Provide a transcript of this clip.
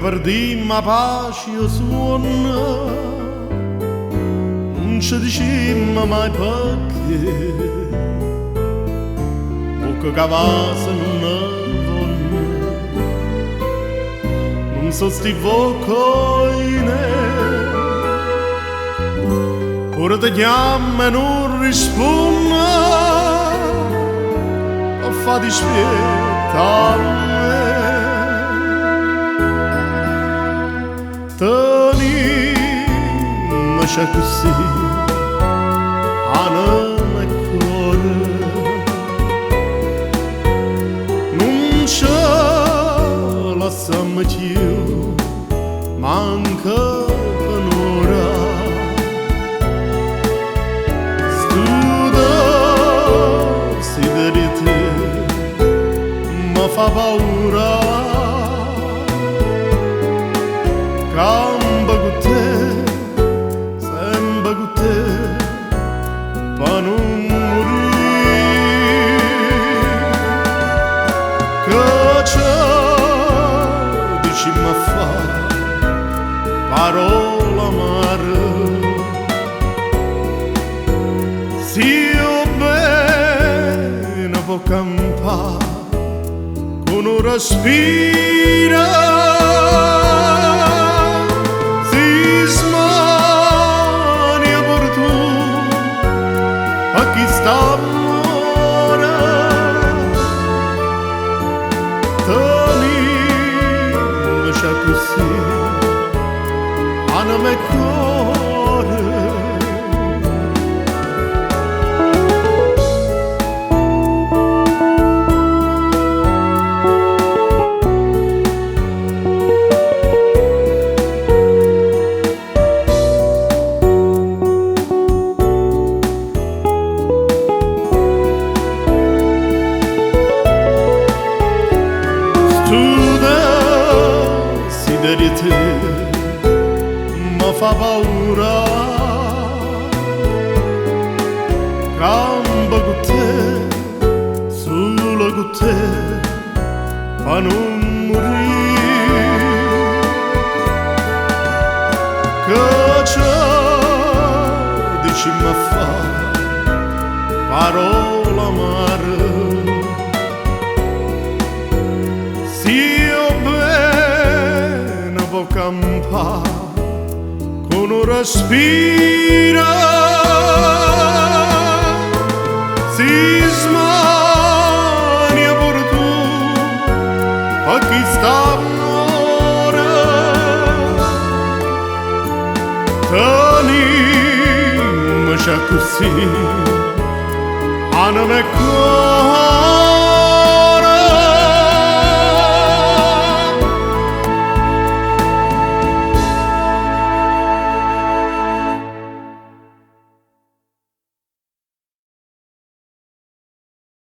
perdimmo pace e sonno, non ci dicemmo mai perché, poco cavase non vanno, non so sti vocine, ora ti chiama e non risponde, o fa dispietare. Tenimmo così, anima e cuore, non ce lasciamo più, manca un'ora. Studarsi di te mi fa paura. Camba con te, sempre con te, per non morire. Che c'è, dicimmo a fare, parola amare. Se io bene può campare, con un respiro, amore, tenimmo così, anima e cuore. Di te mi fa paura, campo con te, solo con te, per non morire. Che c'è, dicimmo a fare, parola amare. Campa con un respiro, si smania per tu, a chi sta amore. Tenimmo così, anima e cuore.